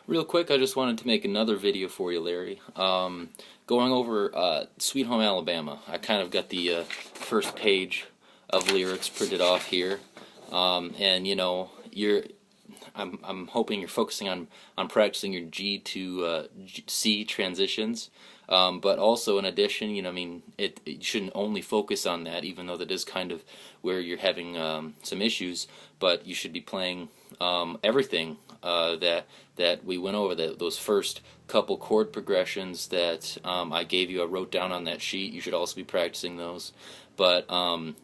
Real quick, I just wanted to make another video for you, Larry. Going over Sweet Home Alabama. I kind of got the first page of lyrics printed off here, and you know, I'm hoping you're focusing on practicing your G to C transitions. But also, in addition, you know, I mean, you shouldn't only focus on that, even though that is kind of where you're having some issues. But you should be playing everything that we went over. Those first couple chord progressions that I gave you, I wrote down on that sheet. You should also be practicing those. But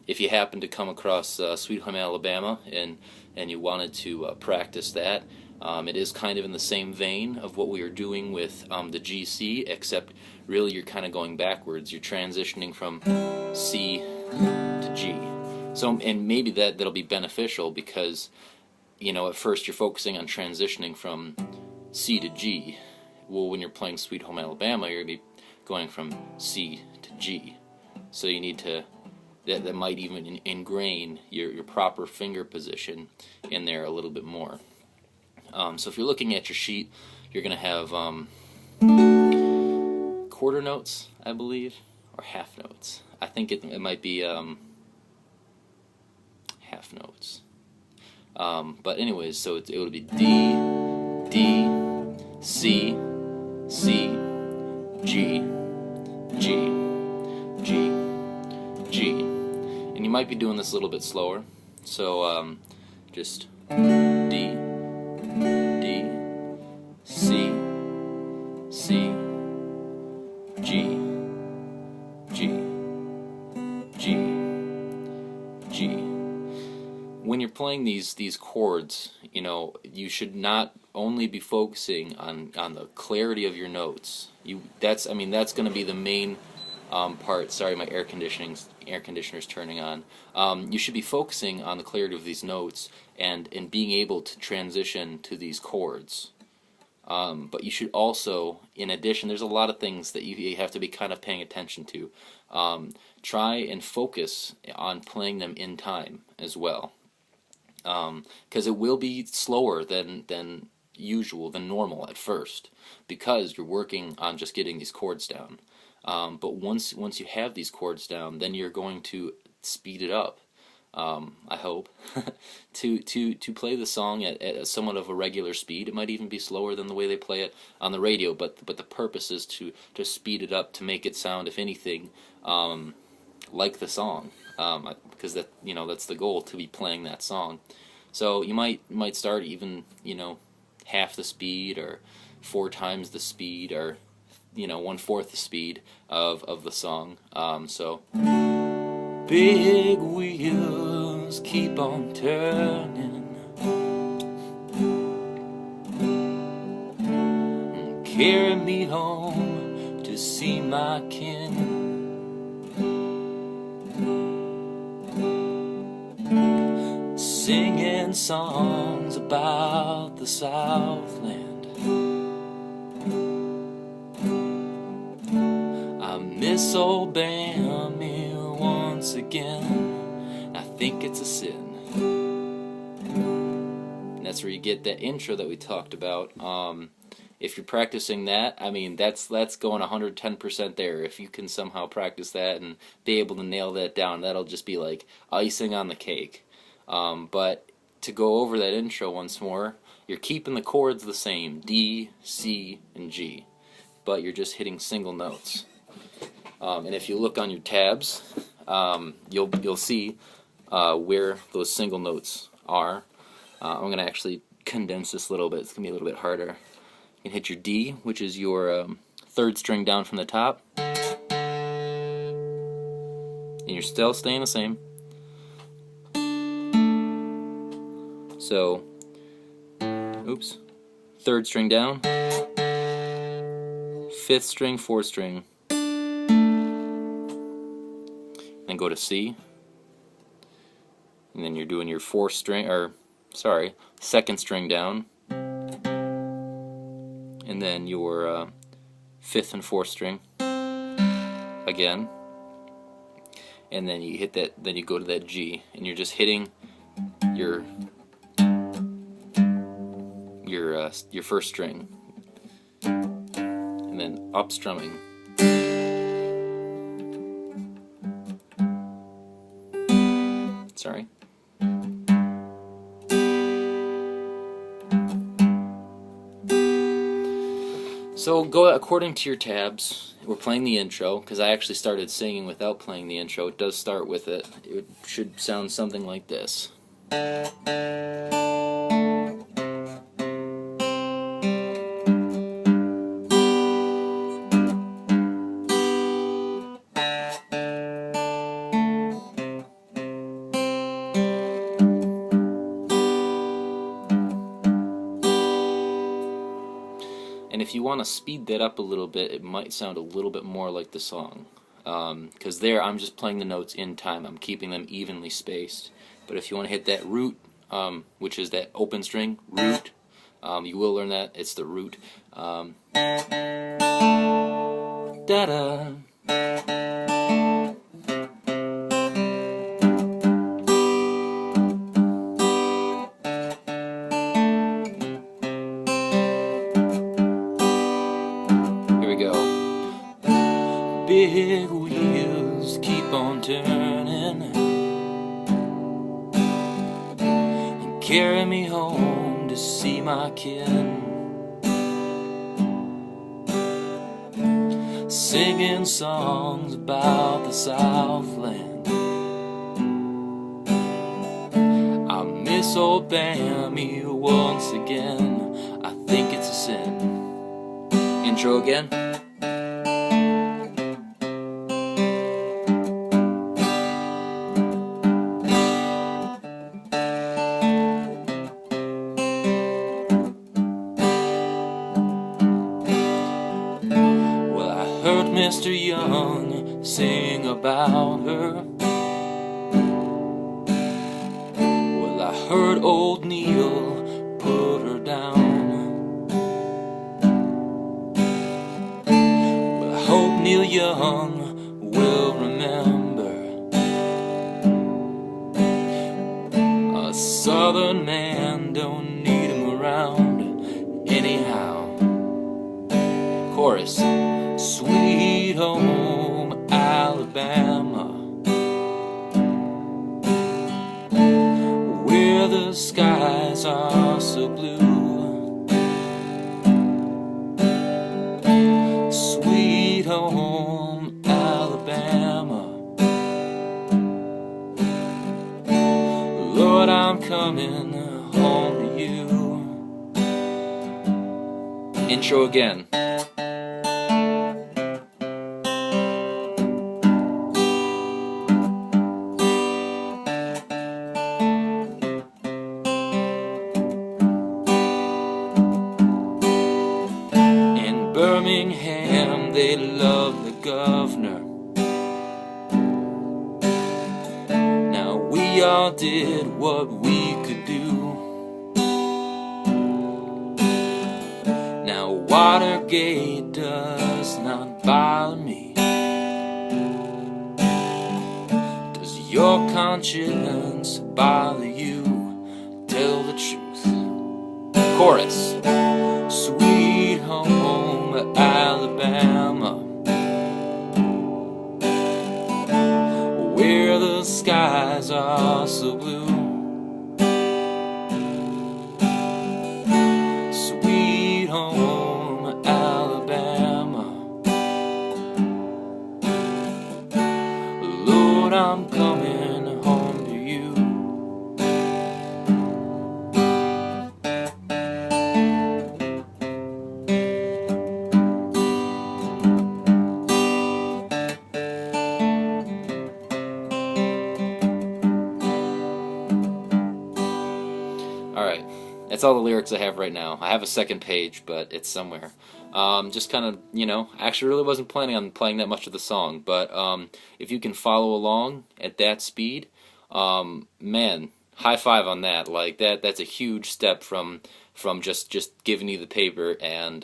if you happen to come across Sweet Home Alabama and you wanted to practice that, it is kind of in the same vein of what we were doing with the GC, except really you're kind of going backwards. You're transitioning from C to G. So, and maybe that'll be beneficial because, you know, at first you're focusing on transitioning from C to G. Well, when you're playing Sweet Home Alabama, you're going to be going from C to G. So you need to, that might even ingrain your proper finger position in there a little bit more. So if you're looking at your sheet, you're going to have quarter notes, I believe, or half notes. I think it might be half notes. But anyways, so it would be D, D, C, C, G, G, G, G. And you might be doing this a little bit slower. So just D, D, C, C, G, G, G, G. When you're playing these chords, you know, you should not only be focusing on the clarity of your notes. That's going to be the main part. Sorry, my air conditioner's turning on. You should be focusing on the clarity of these notes and being able to transition to these chords. But you should also, in addition, there's a lot of things that you have to be kind of paying attention to. Try and focus on playing them in time as well, because it will be slower than usual, than normal at first, because you're working on just getting these chords down. But once you have these chords down, then you're going to speed it up. I hope to play the song at somewhat of a regular speed. It might even be slower than the way they play it on the radio, but the purpose is to speed it up, to make it sound, if anything, like the song, because that's the goal, to be playing that song. So you might start even, you know, half the speed or 4 times the speed, or, you know, 1/4 the speed of the song. So big wheels keep on turning, carry me home to see my kin. Singing songs about the Southland. I miss old Bammy once again. I think it's a sin. And that's where you get that intro that we talked about. If you're practicing that, I mean, that's going 110% there. If you can somehow practice that and be able to nail that down, that'll just be like icing on the cake. But to go over that intro once more, you're keeping the chords the same, D, C, and G, but you're just hitting single notes. And if you look on your tabs, you'll see where those single notes are. I'm going to actually condense this a little bit. It's going to be a little bit harder. You can hit your D, which is your 3rd string down from the top, and you're still staying the same. So, oops, 3rd string down, 5th string, 4th string, then go to C, and then you're doing your 2nd string down, and then your 5th and 4th string again, and then you hit that. Then you go to that G, and you're just hitting your your first string, and then up strumming. Sorry. So go according to your tabs. We're playing the intro, because I actually started singing without playing the intro. It does start with it. It should sound something like this. And if you want to speed that up a little bit, it might sound a little bit more like the song. Because there, I'm just playing the notes in time. I'm keeping them evenly spaced. But if you want to hit that root, which is that open string, root, you will learn that. It's the root. Da-da. Big wheels keep on turning and carry me home to see my kin, singing songs about the Southland. I miss old Bammy once again. I think it's a sin. Intro again. Heard Mr. Young sing about her. Well, I heard old Neil put her down. Well, I hope Neil Young will remember a southern man don't need him around anyhow. Chorus. Sweet home Alabama, where the skies are so blue. Sweet home Alabama, Lord, I'm coming home to you. Intro again. Birmingham, they love the governor. Now we all did what we could do. Now Watergate does not bother me. Does your conscience bother you? Tell the truth. Chorus. Sweet home Alabama, where the skies are so blue. Sweet home Alabama, Lord, I'm coming home to you. Alright, that's all the lyrics I have right now. I have a second page, but it's somewhere. Just kind of, actually really wasn't planning on playing that much of the song, but if you can follow along at that speed, man, high five on that. Like, that's a huge step from just giving you the paper and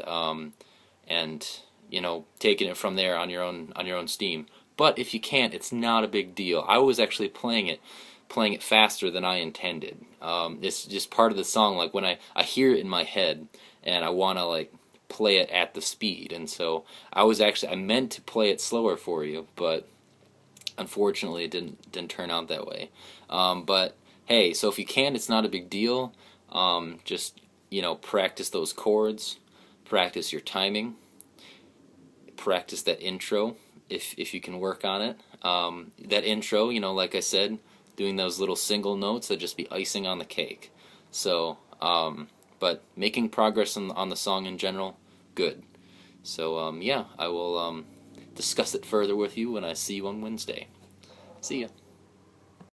taking it from there on your own steam. But if you can't, it's not a big deal. I was actually playing it playing it faster than I intended. It's just part of the song. Like when I hear it in my head and I want to like play it at the speed, and so I meant to play it slower for you, but unfortunately it didn't turn out that way. But hey, so if you can, it's not a big deal. Just practice those chords, practice your timing, practice that intro if you can work on it. That intro, like I said, doing those little single notes, that just be icing on the cake. So, but making progress on the song in general, good. So, yeah, I will discuss it further with you when I see you on Wednesday. See ya.